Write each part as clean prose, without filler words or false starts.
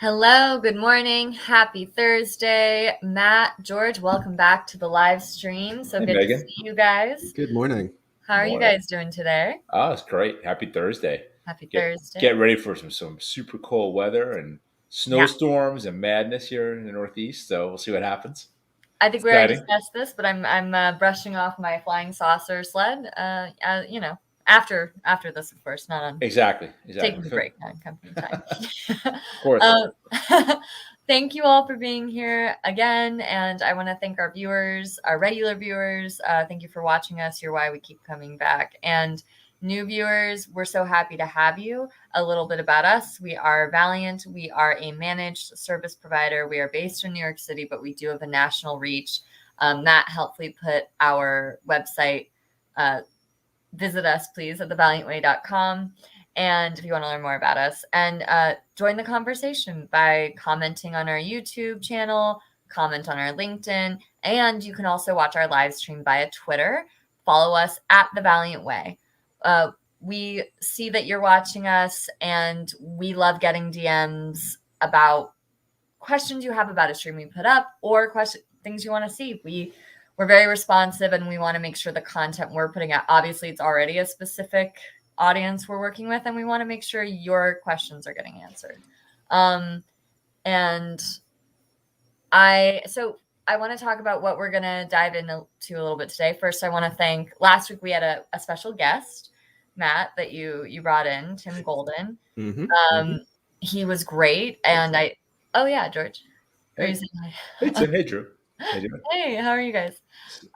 Hello, good morning, happy Thursday. Matt, George, welcome back to the live stream. So Hey, good to Megan. see you guys. Good morning. How are you Morning. guys doing today? Oh, it's great. Happy Thursday. Happy Get Thursday. get ready for some super cold weather and Yeah, snowstorms and madness here in the Northeast. So we'll see what happens. I think we already Exciting. discussed this, but I'm brushing off my flying saucer sled. After this, of course, not on Exactly. taking a So, break on company time. of course. Thank you all for being here again. And I want to thank our viewers, our regular viewers. Thank you for watching us. You're why we keep coming back. And new viewers, we're so happy to have you. A little bit about us. We are Valiant. We are a managed service provider. We are based in New York City, but we do have a national reach. Matt helpfully put our website, visit us, please, at thevaliantway.com. And if you want to learn more about us, and join the conversation by commenting on our YouTube channel, comment on our LinkedIn, and you can also watch our live stream via Twitter. Follow us at The Valiant Way. We see that you're watching us, and we love getting DMs about questions you have about a stream we put up or things you want to see. We're very responsive, and we want to make sure the content we're putting out, obviously it's already a specific audience we're working with, and we want to make sure your questions are getting answered. And I want to talk about what we're going to dive into a little bit today. First, I want to thank, last week we had a special guest, Matt, that you brought in, Tim Golden. He was great. And George. Hey, Tim. Hey, Drew. Hey, how are you guys?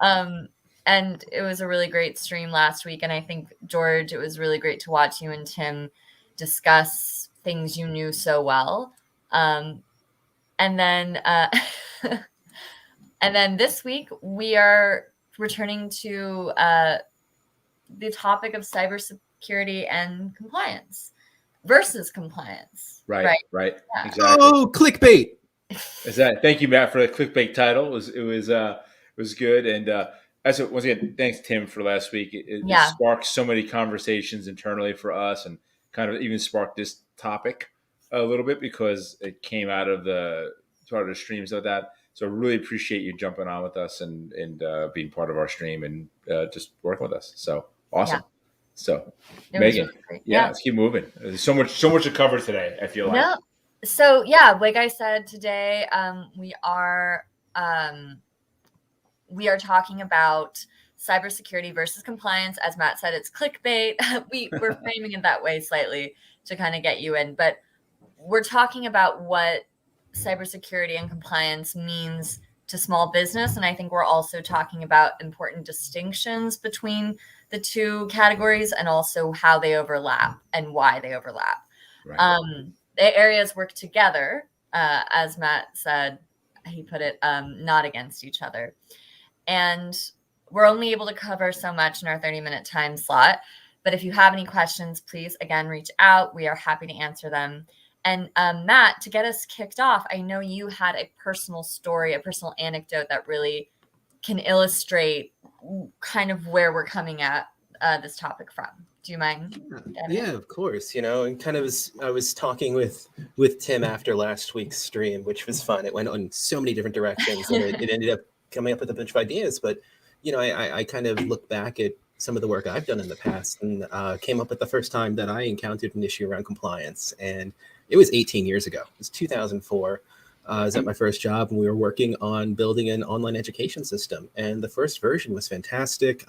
And it was a really great stream last week. And I think, George, it was really great to watch you and Tim discuss things you knew so well. And then this week, we are returning to the topic of cybersecurity and compliance versus compliance. Right. Yeah. Exactly. Oh, clickbait. Thank you, Matt, for the clickbait title. It was good. And once again, thanks, Tim, for last week. It sparked so many conversations internally for us, and kind of even sparked this topic a little bit because it came out of the streams of that. So I really appreciate you jumping on with us and being part of our stream and just working with us. So awesome. Yeah. So Megan, really let's keep moving. There's so much to cover today, I feel like. Yeah. So like I said today, we are talking about cybersecurity versus compliance. As Matt said, it's clickbait. We're framing it that way slightly to kind of get you in, but we're talking about what cybersecurity and compliance means to small business. And I think we're also talking about important distinctions between the two categories and also how they overlap and why they overlap. Right. The areas work together, as Matt said, he put it, not against each other. And we're only able to cover so much in our 30-minute time slot. But if you have any questions, please, again, reach out. We are happy to answer them. And Matt, to get us kicked off, I know you had a personal story, a personal anecdote that really can illustrate kind of where we're coming at this topic from. Do you mind? Yeah, of course. And kind of I was talking with Tim after last week's stream, which was fun. It went on so many different directions, and it ended up coming up with a bunch of ideas. But, I kind of look back at some of the work I've done in the past and came up with the first time that I encountered an issue around compliance. And it was 18 years ago. It was 2004. I was at my first job, and we were working on building an online education system. And the first version was fantastic.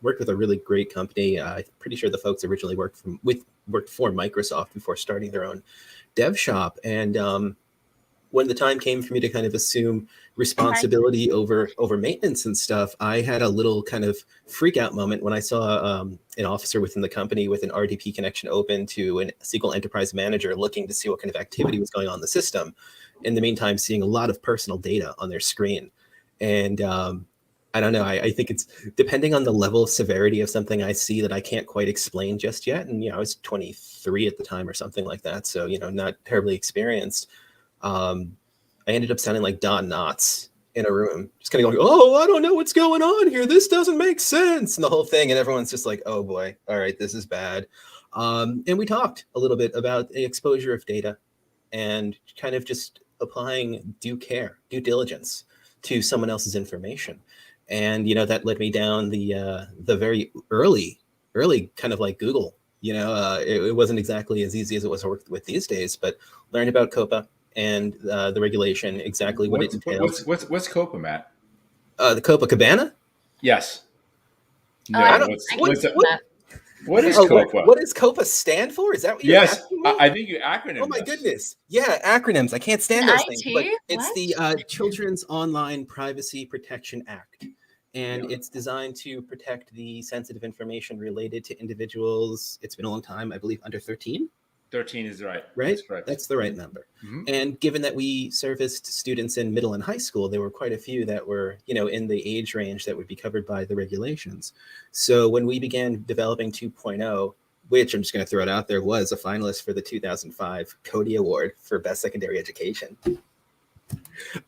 Worked with a really great company. I'm pretty sure the folks originally worked for Microsoft before starting their own dev shop. And when the time came for me to kind of assume responsibility over maintenance and stuff, I had a little kind of freak out moment when I saw an officer within the company with an RDP connection open to a SQL Enterprise Manager looking to see what kind of activity was going on in the system. In the meantime, seeing a lot of personal data on their screen. And I don't know, I think it's depending on the level of severity of something I see that I can't quite explain just yet. And, I was 23 at the time or something like that. So, not terribly experienced. I ended up sounding like Don Knotts in a room, just kind of going, oh, I don't know what's going on here. This doesn't make sense. And the whole thing. And everyone's just like, oh, boy. All right, this is bad. And we talked a little bit about the exposure of data and kind of just applying due diligence to someone else's information. And, that led me down the very early kind of like Google. It wasn't exactly as easy as it was to work with these days, but learned about COPA and the regulation, exactly what it entails. What's COPA, Matt? The Copacabana? Yes. No, what is COPA? What does COPA stand for? Is that what you're asking me? I think you acronym. Oh my goodness. Yeah, acronyms. I can't stand those things. But it's the Children's Online Privacy Protection Act. And it's designed to protect the sensitive information related to individuals. It's been a long time, I believe, under 13. 13 is right. Right? That's correct. That's the right number. Mm-hmm. And given that we serviced students in middle and high school, there were quite a few that were, in the age range that would be covered by the regulations. So when we began developing 2.0, which I'm just going to throw it out there, was a finalist for the 2005 Cody Award for Best Secondary Education.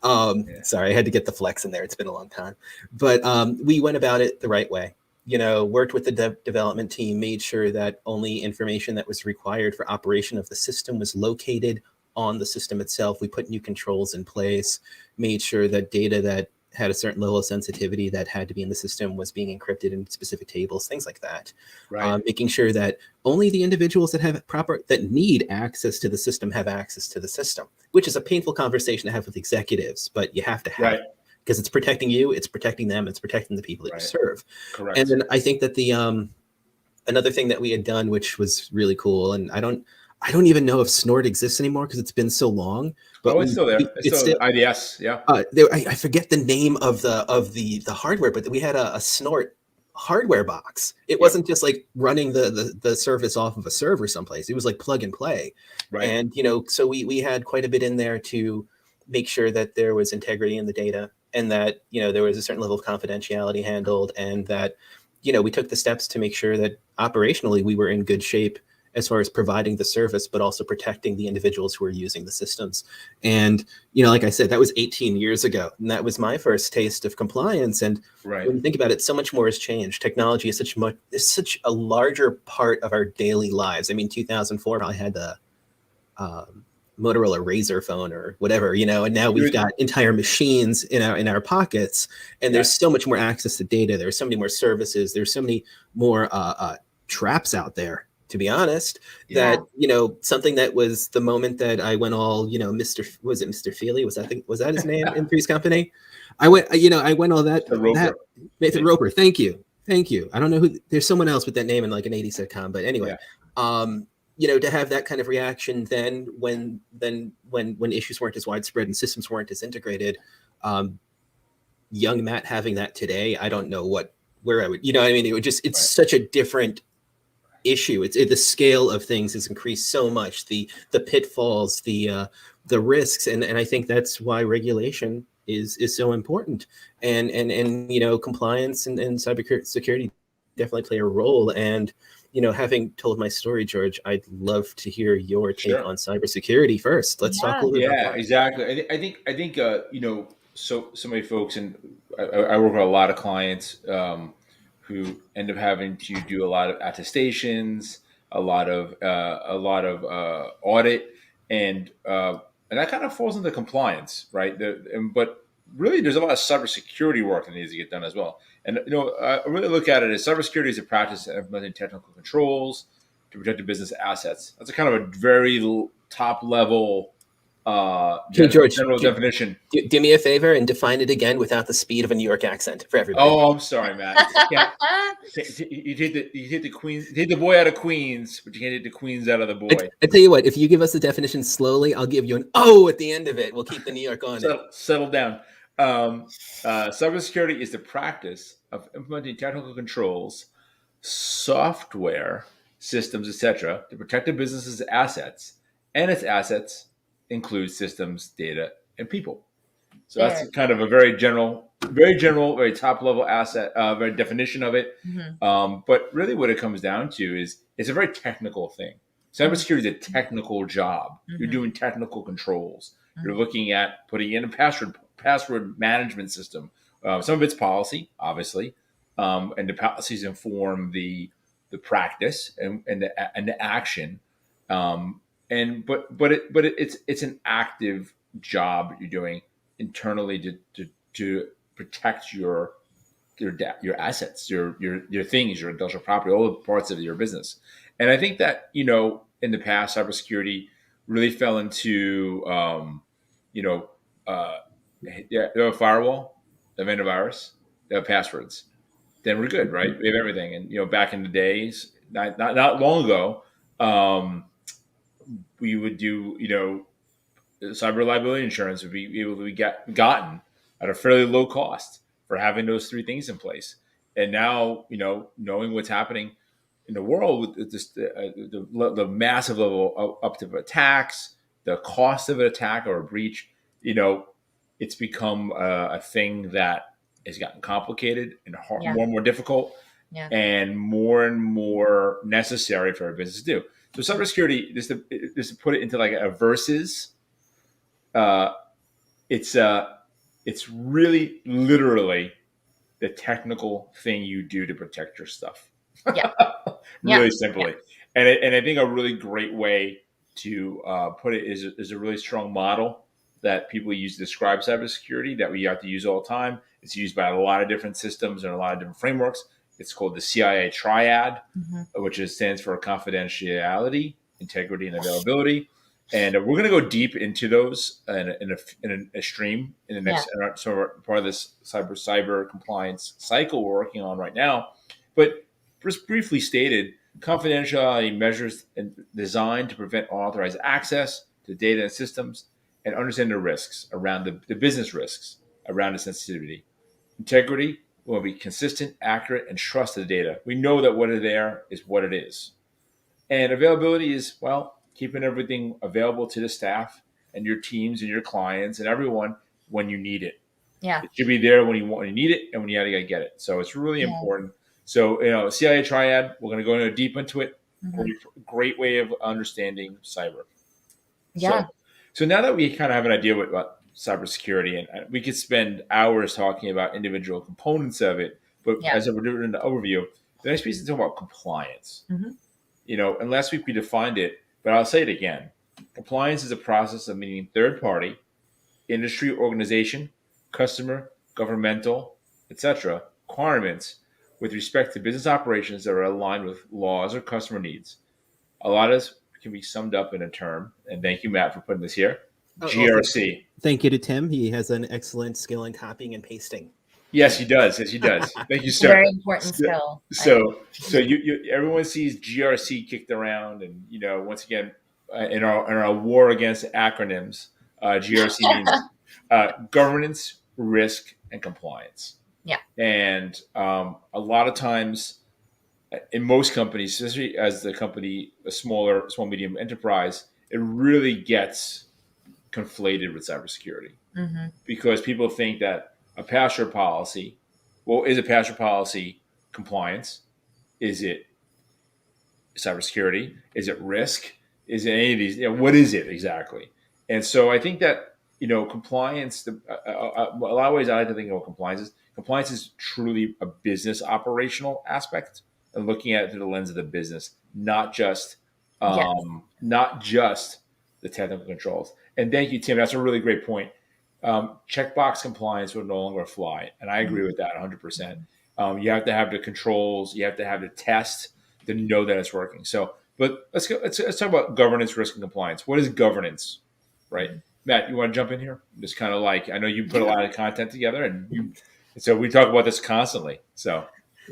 Sorry, I had to get the flex in there. It's been a long time. But we went about it the right way. Worked with the development team, made sure that only information that was required for operation of the system was located on the system itself. We put new controls in place, made sure that data that had a certain level of sensitivity that had to be in the system was being encrypted in specific tables, things like that. Right. Making sure that only the individuals that need access to the system have access to the system, which is a painful conversation to have with executives, but you have to have it. Because it's protecting you, it's protecting them, it's protecting the people that you serve. Correct. And then I think that the another thing that we had done, which was really cool, and I don't even know if Snort exists anymore because it's been so long. But it's still there. It's still IDS. Yeah. I forget the name of the hardware, but we had a Snort hardware box. It wasn't just like running the service off of a server someplace. It was like plug and play. Right. And so we had quite a bit in there to make sure that there was integrity in the data, and that, there was a certain level of confidentiality handled, and that, we took the steps to make sure that operationally we were in good shape as far as providing the service, but also protecting the individuals who are using the systems. And, like I said, that was 18 years ago, and that was my first taste of compliance. And when you think about it, so much more has changed. Technology is such a larger part of our daily lives. I mean, 2004, I had the Motorola Razr phone or whatever, and now we've got entire machines in our pockets, and there's so much more access to data. There's so many more services. There's so many more traps out there, to be honest, that, something that was the moment that I went all, Mr. Feely? Was that his name in Three's Company? I went all that. Nathan Roper. Thank you. I don't know who, there's someone else with that name in like an 80s sitcom, but anyway, to have that kind of reaction then when issues weren't as widespread and systems weren't as integrated, young Matt having that today, I don't know where I would, it would just, it's such a different issue. The scale of things has increased so much, the pitfalls, the risks. And I think that's why regulation is so important. And compliance and cybersecurity definitely play a role. And, having told my story, George, I'd love to hear your take on cybersecurity first. Let's talk a little bit about that. Exactly. I think so many folks, and I work with a lot of clients who end up having to do a lot of attestations, a lot of audit, and that kind of falls into compliance, right? But really, there's a lot of cybersecurity work that needs to get done as well. And I really look at it as cybersecurity is a practice of implementing technical controls to protect the business assets. That's a kind of a very top level George, general definition. Do me a favor and define it again without the speed of a New York accent for everybody. Oh, I'm sorry, Matt. You hit the Queens, you hit the boy out of Queens, but you can't hit the Queens out of the boy. I tell you what, if you give us the definition slowly, I'll give you an O at the end of it. We'll keep the New York on. Settle down. Cybersecurity is the practice of implementing technical controls, software, systems, etc., to protect a business's assets, and its assets include systems, data, and people. So that's kind of a very general, very top level asset, very definition of it. Mm-hmm. But really, what it comes down to is it's a very technical thing. Cybersecurity is a technical job. Mm-hmm. You're doing technical controls. Mm-hmm. You're looking at putting in a password management system. Some of it's policy, obviously, and the policies inform the practice and the action. it's an active job you're doing internally to protect your assets, your things, your intellectual property, all the parts of your business. And I think that in the past, cybersecurity really fell into they have a firewall, they have antivirus, they have passwords. Then we're good, right? We have everything. And back in the days, not long ago, we would do cyber liability insurance would be able to be gotten at a fairly low cost for having those three things in place. And now, knowing what's happening in the world with this, the massive level up of attacks, the cost of an attack or a breach, it's become a thing that has gotten complicated and more and more difficult, and more necessary for our business to do. So cybersecurity, just to put it into like a versus, it's really literally the technical thing you do to protect your stuff. Yeah. Really simply. Yeah. And I think a really great way to put it is a really strong model that people use to describe cybersecurity that we have to use all the time. It's used by a lot of different systems and a lot of different frameworks. It's called the CIA triad, which stands for confidentiality, integrity, and availability. And we're going to go deep into those in a stream in the next part of this cyber compliance cycle we're working on right now. But just briefly stated, confidentiality measures designed to prevent unauthorized access to data and systems and understand the risks around the business risks around the sensitivity. Integrity will be consistent, accurate, and trusted data. We know that what is there is what it is. And availability is, keeping everything available to the staff and your teams and your clients and everyone when you need it. Yeah. It should be there when you need it and when you got to get it. So it's really important. So, CIA triad, we're going to go deep into it. Great way of understanding cyber. Yeah. So now that we kind of have an idea about cybersecurity, and we could spend hours talking about individual components of it, but as we're doing the overview, the next piece is talking about compliance. And last week we defined it, but I'll say it again. Compliance is a process of meeting third-party, industry, organization, customer, governmental, etc. requirements with respect to business operations that are aligned with laws or customer needs. A lot of this can be summed up in a term, and thank you, Matt, for putting this here. GRC. Thank you to Tim. He has an excellent skill in copying and pasting. Yes, he does. Thank you, sir. Very important skill. So everyone sees GRC kicked around, and once again, in our war against acronyms, GRC means governance, risk, and compliance. Yeah. And a lot of times, in most companies, especially as the company, a small medium enterprise, it really gets conflated with cybersecurity because people think that a pass-through policy, is a pass-through policy compliance? Is it cybersecurity? Is it risk? Is it any of these? What is it exactly? And so I think that compliance. A lot of ways I like to think about compliance is truly a business operational aspect and looking at it through the lens of the business, not just the technical controls. And thank you, Tim. That's a really great point. Checkbox compliance would no longer fly, and I agree with that 100%. You have to have the controls, you have to have the test to know that it's working. So, but let's talk about governance, risk, and compliance. What is governance, right? Matt, you want to jump in here? Just kind of I know you put a lot of content together, and so we talk about this constantly. So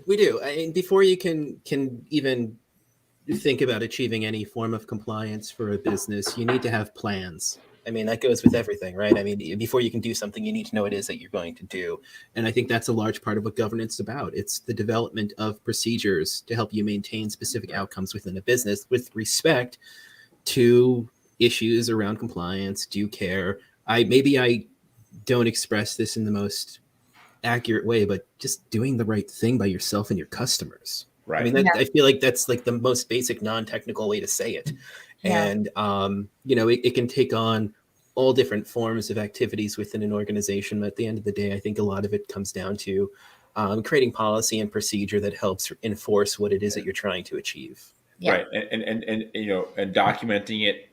we do. Before you can even think about achieving any form of compliance for a business, you need to have plans. That goes with everything, right? Before you can do something, you need to know what it is that you're going to do. And I think that's a large part of what governance is about. It's the development of procedures to help you maintain specific outcomes within a business with respect to issues around compliance, due care. I don't express this in the most accurate way, but just doing the right thing by yourself and your customers. Right. I feel like that's like the most basic non-technical way to say it. Yeah. And, it can take on all different forms of activities within an organization. But at the end of the day, I think a lot of it comes down to creating policy and procedure that helps enforce what it is that you're trying to achieve. Yeah. Right. And documenting it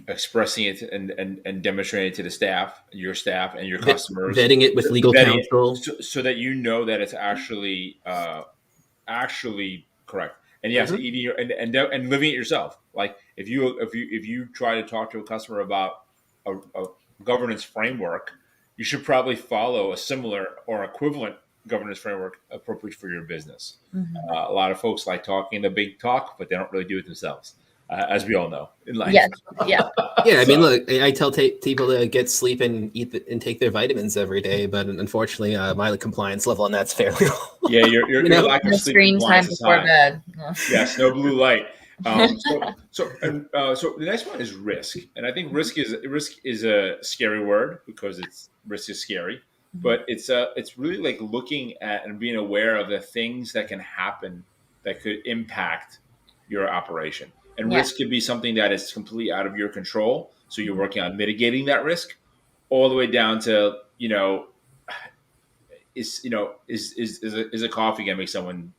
expressing it and demonstrating it to the staff, your staff, and your customers, vetting it with legal counsel, so that you know that it's actually correct. And yes, eating your and living it yourself. Like if you try to talk to a customer about a governance framework, you should probably follow a similar or equivalent governance framework appropriate for your business. A lot of folks like talking the big talk, but they don't really do it themselves, as we all know in life. Yes. Yeah. Yeah, I mean, look, I tell people to get sleep and eat and take their vitamins every day, but unfortunately, my compliance level on that's fairly low. Yeah, your lack of sleep screen time before bed. Yes, no blue light. So the next one is risk, and I think risk is a scary word because risk is scary, but it's really like looking at and being aware of the things that can happen that could impact your operation. And risk could be something that is completely out of your control. So you're working on mitigating that risk, all the way down to is a coffee gonna make someone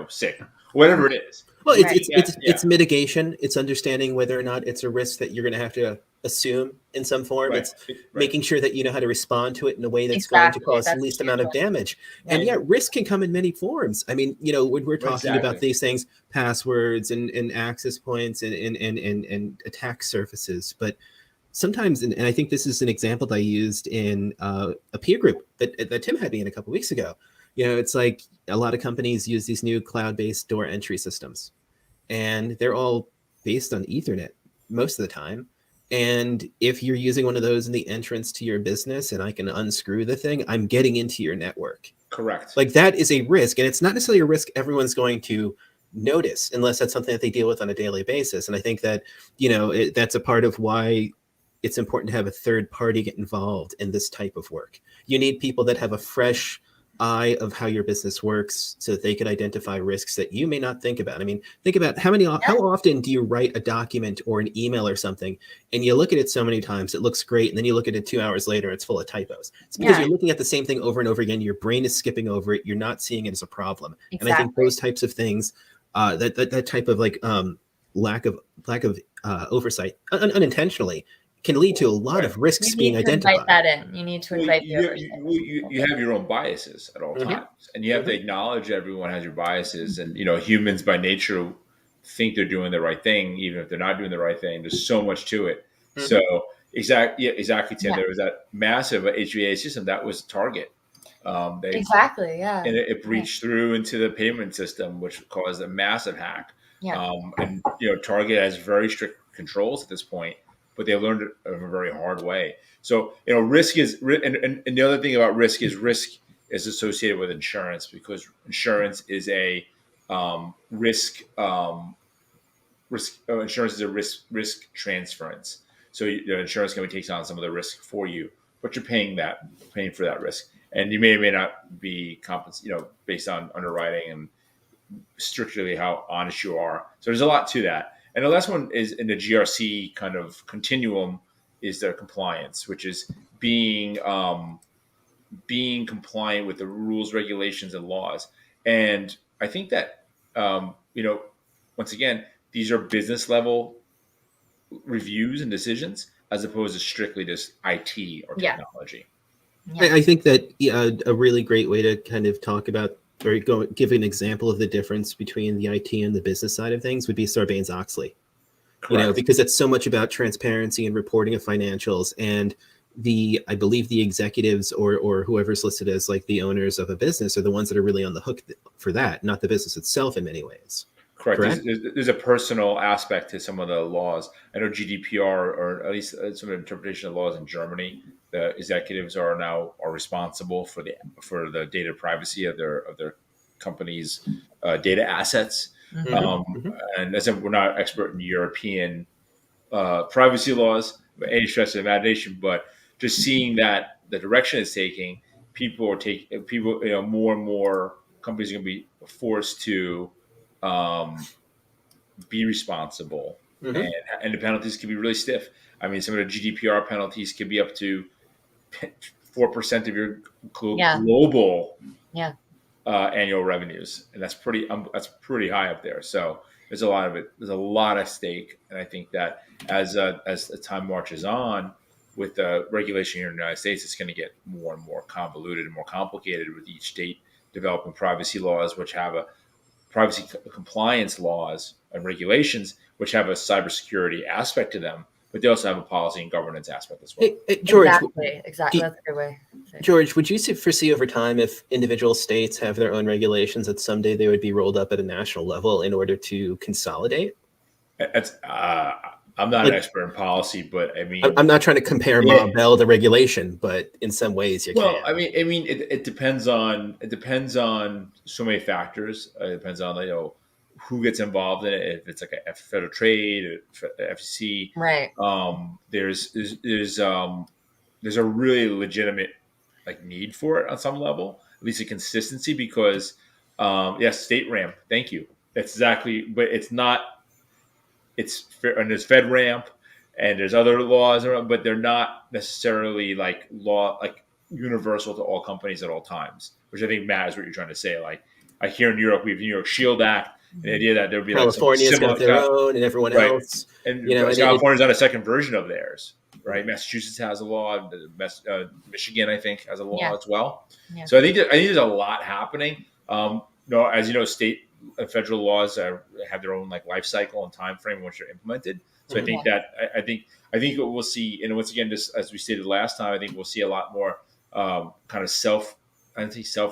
sick, whatever it is. Well, it's mitigation. It's understanding whether or not it's a risk that you're going to have to assume in some form. Right. It's making sure that you know how to respond to it in a way that's going to cause the least amount of damage. Right. And risk can come in many forms. I mean, when we're talking about these things, passwords and access points and attack surfaces, but sometimes, and I think this is an example that I used in a peer group that Tim had me in a couple of weeks ago. It's like a lot of companies use these new cloud-based door entry systems, and they're all based on Ethernet most of the time. And if you're using one of those in the entrance to your business and I can unscrew the thing, I'm getting into your network. Correct. Like that is a risk, and it's not necessarily a risk everyone's going to notice unless that's something that they deal with on a daily basis. And I think that, that's a part of why it's important to have a third party get involved in this type of work. You need people that have a fresh eye of how your business works so that they can identify risks that you may not think about. I mean, think about how often do you write a document or an email or something and you look at it so many times, it looks great. And then you look at it 2 hours later, it's full of typos. It's because you're looking at the same thing over and over again. Your brain is skipping over it. You're not seeing it as a problem. Exactly. And I think those types of things, that type of like lack of oversight unintentionally can lead to a lot of risks being identified. Invite that in. You need to invite you have your own biases at all times, and you have to acknowledge everyone has your biases. And humans by nature think they're doing the right thing, even if they're not doing the right thing. There's so much to it. So exactly, Tim. Yeah. There was that massive HVA system that was Target. And it breached through into the payment system, which caused a massive hack. And Target has very strict controls at this point, but they learned it in a very hard way. So, risk is, and the other thing about risk is associated with insurance, because insurance is a risk transference. So the insurance company takes on some of the risk for you, but you're paying for that risk, and you may or may not be compensated, based on underwriting and strictly how honest you are. So there's a lot to that. And the last one is in the GRC kind of continuum is their compliance, which is being compliant with the rules, regulations, and laws. And I think that, once again, these are business level reviews and decisions as opposed to strictly just IT or technology. I think that a really great way to kind of talk about or give an example of the difference between the IT and the business side of things would be Sarbanes-Oxley. Correct. Because it's so much about transparency and reporting of financials, and I believe the executives or whoever's listed as like the owners of a business are the ones that are really on the hook for that, not the business itself in many ways. Correct. There's a personal aspect to some of the laws. I know GDPR, or at least some interpretation of laws in Germany, the executives are responsible for the data privacy of their company's data assets. And as we're not expert in European privacy laws by any stretch of the imagination, but just seeing that the direction it's taking, more and more companies are going to be forced to be responsible, and the penalties can be really stiff. I mean, some of the GDPR penalties can be up to 4% of your global annual revenues, and that's pretty high up there. So there's a lot at stake. And I think that as the time marches on with the regulation here in the United States, it's going to get more and more convoluted and more complicated with each state developing privacy laws, which have a privacy compliance laws and regulations, which have a cybersecurity aspect to them, but they also have a policy and governance aspect as well. Hey, George, exactly. That's a good way. George, would you foresee over time if individual states have their own regulations that someday they would be rolled up at a national level in order to consolidate? I'm not an expert in policy, but I mean, I'm not trying to compare Ma Bell to regulation, but in some ways you can. Well, I mean, it depends on so many factors. It depends on who gets involved in it. If it's like a federal trade, FCC, right? There's a really legitimate need for it on some level, at least a consistency, because yes, state ramp. Thank you. That's exactly, but it's not. And there's FedRAMP and there's other laws, but they're not necessarily universal to all companies at all times, which I think, Matt, is what you're trying to say. Like here in New York, we have New York Shield Act, and the idea that there would be California's got their own and everyone else. And California's on a second version of theirs, right? Massachusetts has a law. Michigan, I think, has a law as well. Yeah. So I think there's a lot happening. As you know, state and federal laws have their own life cycle and time frame in which they're implemented. So I think that I think what we'll see, and once again, just as we stated last time, I think we'll see a lot more kind of self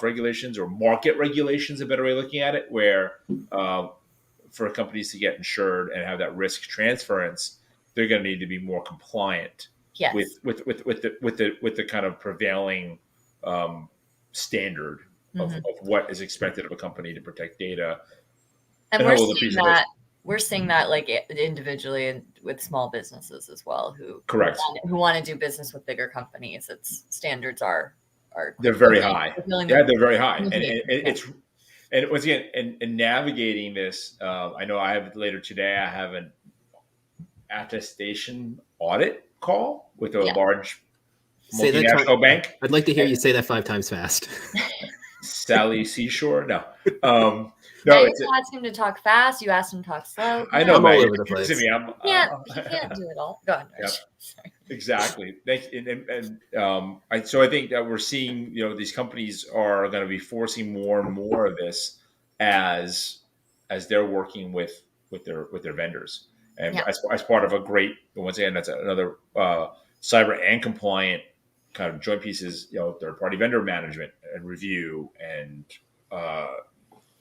regulations or market regulations, a better way of looking at it, where for companies to get insured and have that risk transference, they're going to need to be more compliant with the kind of prevailing standard of what is expected of a company to protect data. And we're seeing that individually and with small businesses as well who want to do business with bigger companies. Its standards are they're very high. They're very high. And once again, and navigating this, I know later today I have an attestation audit call with a large multinational bank. I'd like to hear you say that 5 times fast. Sally Seashore? No. No, you asked him to talk fast. You asked him to talk slow. I know, I'm all over the place. He can't do it all. Go ahead. Yep. Exactly. So I think that we're seeing, these companies are going to be forcing more and more of this as they're working with their vendors, and as part of a great. Once again, that's another cyber and compliant kind of joint pieces, third party vendor management and review and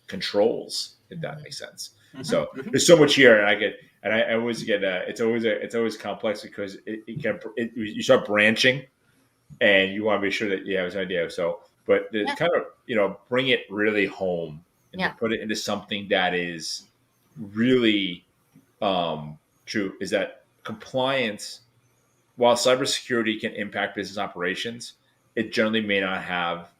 controls, if that makes sense. Mm-hmm. So there's so much here, and I always get it's always complex because you start branching, and you want to be sure that you have an idea. So, but to kind of bring it really home and to put it into something that is really true is that compliance. While cybersecurity can impact business operations, it generally may not have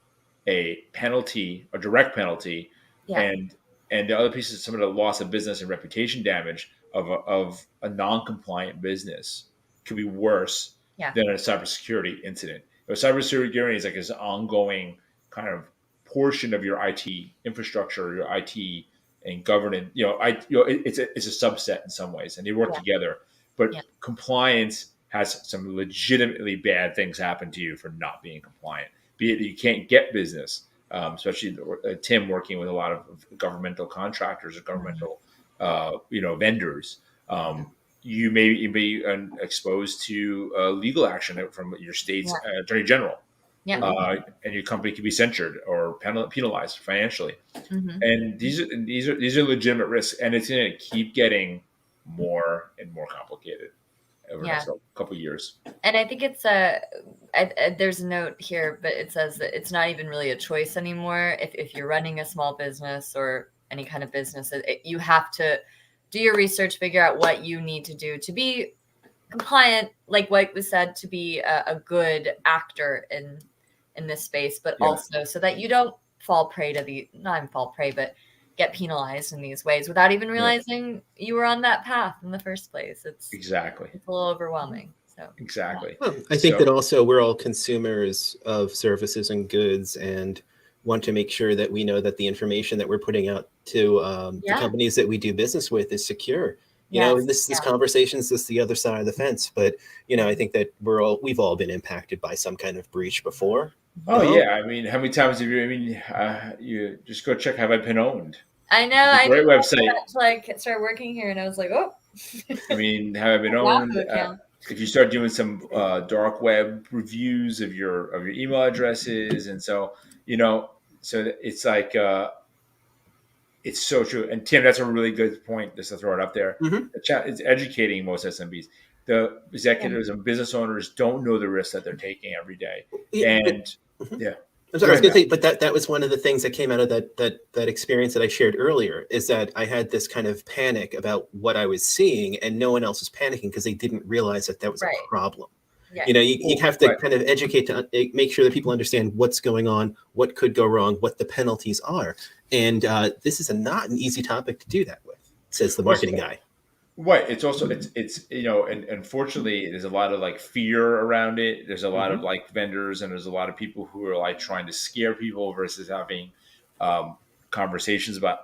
a penalty, a direct penalty, and the other piece is some of the loss of business and reputation damage of a non-compliant business could be worse than a cybersecurity incident. Cybersecurity is this ongoing kind of portion of your IT infrastructure, your IT and governance. It's a subset in some ways, and they work together. But compliance has some legitimately bad things happen to you for not being compliant. Be it that you can't get business, especially Tim working with a lot of governmental contractors or governmental, vendors. You may be exposed to legal action from your state's attorney general, and your company can be censured or penalized financially. Mm-hmm. And these are legitimate risks, and it's going to keep getting more and more complicated over the next couple of years. And I think it's there's a note here, but it says that it's not even really a choice anymore. If you're running a small business or any kind of business, you have to do your research, figure out what you need to do to be compliant, like what was said, to be a good actor in this space, but also so that you don't fall prey to but get penalized in these ways without even realizing you were on that path in the first place. It's a little overwhelming. So exactly. Well, I think that also we're all consumers of services and goods, and want to make sure that we know that the information that we're putting out to the companies that we do business with is secure. This conversation is just the other side of the fence, but I think that we've all been impacted by some kind of breach before. Oh yeah, I mean, how many times have you? I mean, you just go check. Have I been owned? I know. It's a great website. Like, start working here, and I was like, oh. I mean, have I been owned? If you start doing some dark web reviews of your email addresses, and so so it's like it's so true. And Tim, that's a really good point. Just to throw it up there, it's educating most SMBs. The executives and business owners don't know the risks that they're taking every day, and yeah. I'm sorry, I was going to say, but that was one of the things that came out of that experience that I shared earlier, is that I had this kind of panic about what I was seeing, and no one else was panicking because they didn't realize that was a problem. Yeah. You have to kind of educate to make sure that people understand what's going on, what could go wrong, what the penalties are. And this is not an easy topic to do that with, says the marketing guy. Right. It's also it's and unfortunately there's a lot of like fear around it. There's a lot of like vendors, and there's a lot of people who are like trying to scare people versus having conversations about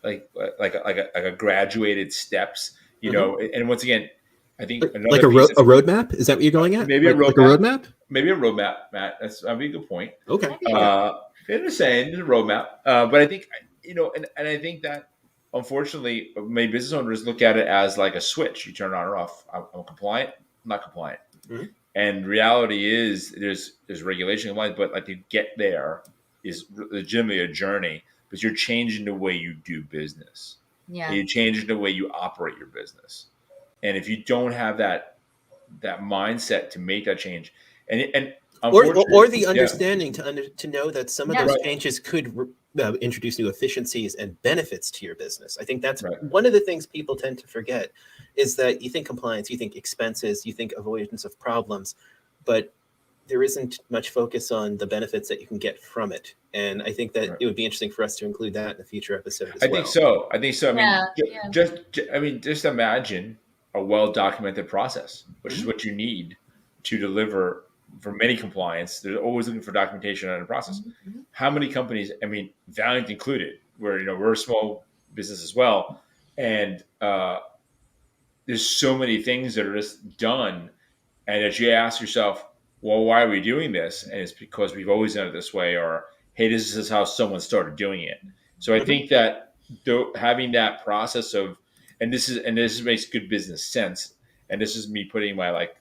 like a graduated steps. And once again, I think like a roadmap. Is that what you're going at? Maybe like a roadmap. Maybe a roadmap, Matt. That'd be a good point. Okay. Just saying, there's a roadmap. But I think and I think that. Unfortunately, many business owners look at it as like a switch. You turn it on or off. I'm compliant. I'm not compliant. And reality is there's regulation compliance, but like to get there is legitimately a journey, because you're changing the way you do business. Yeah. You're changing the way you operate your business. And if you don't have that mindset to make that change, and or the understanding to know that some of those changes could introduce new efficiencies and benefits to your business. I think that's one of the things people tend to forget, is that you think compliance, you think expenses, you think avoidance of problems, but there isn't much focus on the benefits that you can get from it. And I think that it would be interesting for us to include that in a future episode as well. I think so. I mean, just imagine a well-documented process, which is what you need to deliver. For many compliance, they're always looking for documentation on a process. How many companies, I mean, Valiant included, where we're a small business as well, and there's so many things that are just done, and as you ask yourself, well, why are we doing this? And it's because we've always done it this way, or hey, this is how someone started doing it. So I think that having that process of, and this makes good business sense, and this is me putting my like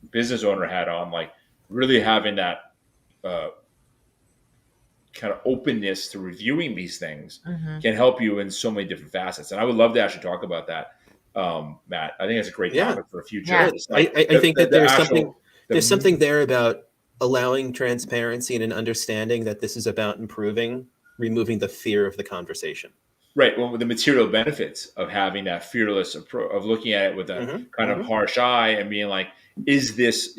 business owner hat on, like really having that kind of openness to reviewing these things can help you in so many different facets. And I would love to actually talk about that, Matt. I think it's a great topic for a future. Yeah. Like I think that there's something there about allowing transparency and an understanding that this is about removing the fear of the conversation. Right. Well, the material benefits of having that fearless approach, of looking at it with a kind of harsh eye and being like, is this,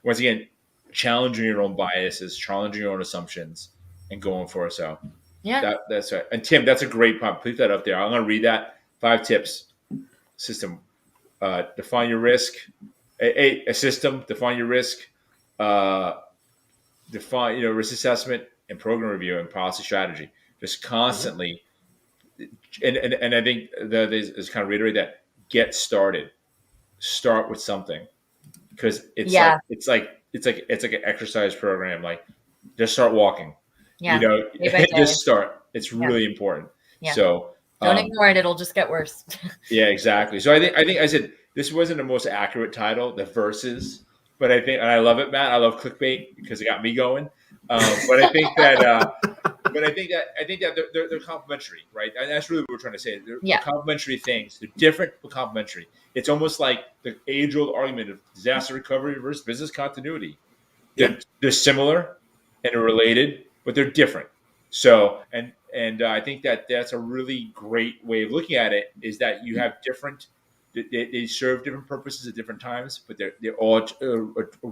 once again, challenging your own biases, challenging your own assumptions, and going for it. So that's right. And Tim, that's a great point. Put that up there. I'm going to read that. 5 tips. System. Define your risk. A system. Define your risk. Define risk assessment and program review and policy strategy. Just constantly. And I think that is kind of reiterate that. Get started. Start with something, because it's like an exercise program. Like, just start walking. Yeah. Just start. It's really important. Yeah. So don't ignore it. It'll just get worse. Yeah, exactly. So I think I said this wasn't the most accurate title, the verses, but I think, and I love it, Matt. I love clickbait because it got me going. But I think that. I think that they're complementary, right? And that's really what we're trying to say. They're complementary things. They're different but complementary. It's almost like the age-old argument of disaster recovery versus business continuity. They're similar and they're related, but they're different. So, and I think that that's a really great way of looking at it, is that you have different. They serve different purposes at different times, but they're all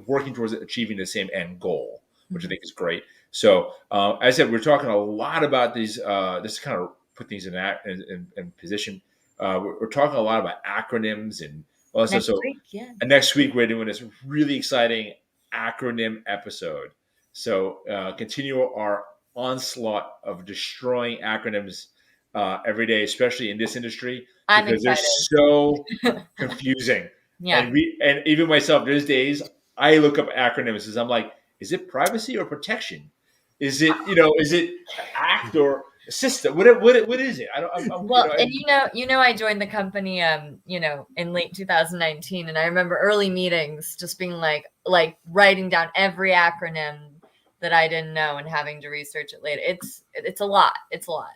working towards achieving the same end goal, which I think is great. So, as I said, we're talking a lot about these. This kind of put things in position. We're talking a lot about acronyms and also. And next week we're doing this really exciting acronym episode. So, continue our onslaught of destroying acronyms every day, especially in this industry, I'm because excited. they're so confusing. Yeah. And even myself, there's days I look up acronyms as I'm like, is it privacy or protection? Is it, is it act or system? What is it? Well, and I joined the company, in late 2019, and I remember early meetings just being like writing down every acronym that I didn't know and having to research it later. It's a lot. It's a lot.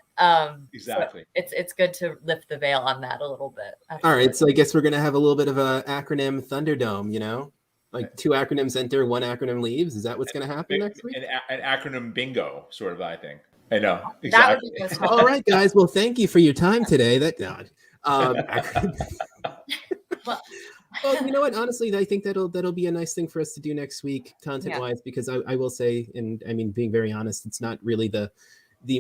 Exactly. So it's good to lift the veil on that a little bit. All right, so I guess we're gonna have a little bit of a acronym Thunderdome. Like 2 acronyms enter, 1 acronym leaves. Is that what's going to happen next week? An acronym bingo, sort of, I think. I know. Exactly. All right, guys. Well, thank you for your time today. Well, you know what? Honestly, I think that'll be a nice thing for us to do next week, content-wise, because I will say, and I mean, being very honest, it's not really the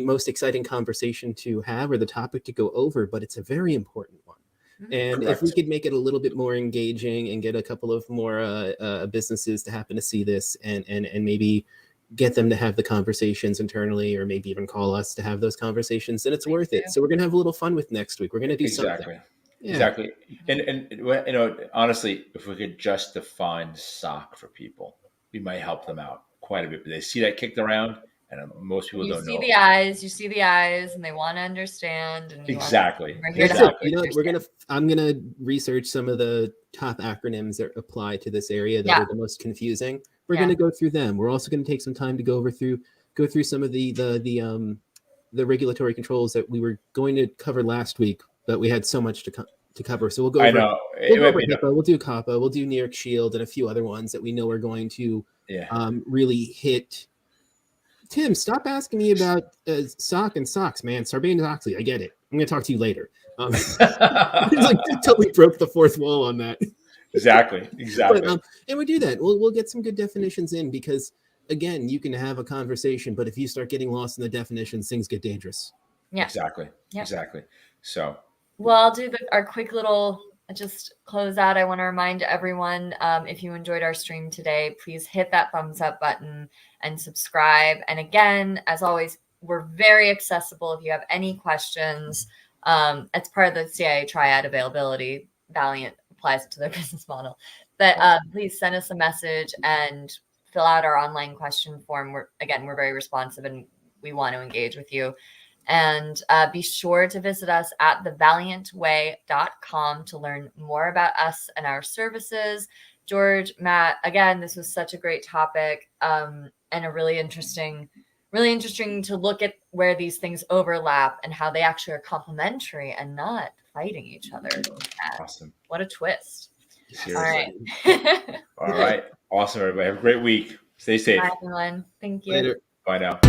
most exciting conversation to have or the topic to go over, but it's a very important one. And Correct. If we could make it a little bit more engaging and get a couple of more businesses to happen to see this and maybe get them to have the conversations internally, or maybe even call us to have those conversations, then it's worth it. So we're going to have a little fun with next week. We're going to do something. Yeah. Exactly. And honestly, if we could just define SOC for people, we might help them out quite a bit. But they see that kicked around, and most people don't know. You see the eyes, and they want to understand. And exactly. I'm gonna research some of the top acronyms that apply to this area that are the most confusing. We're gonna go through them. We're also gonna take some time to go through some of the regulatory controls that we were going to cover last week, but we had so much to cover. So we'll go over. HIPAA, we'll do COPPA, we'll do New York Shield, and a few other ones that we know are going to really hit. Tim, stop asking me about SOC and SOCs, man. Sarbanes-Oxley, I get it. I'm going to talk to you later. It's like totally broke the fourth wall on that. Exactly. But, and we do that. We'll get some good definitions in because, again, you can have a conversation, but if you start getting lost in the definitions, things get dangerous. Yeah. Exactly. Yep. Exactly. So. Well, I'll do our quick little just close out. I want to remind everyone, if you enjoyed our stream today, please hit that thumbs up button and subscribe. And again, as always, we're very accessible. If you have any questions, it's part of the CIA triad availability. Valiant applies it to their business model. But please send us a message and fill out our online question form. We're very responsive and we want to engage with you. And be sure to visit us at thevaliantway.com to learn more about us and our services. George, Matt, again, this was such a great topic and a really interesting to look at where these things overlap and how they actually are complementary and not fighting each other. Awesome. What a twist. Seriously. All right. Awesome, everybody. Have a great week. Stay safe. Bye, everyone. Thank you. Later. Bye now.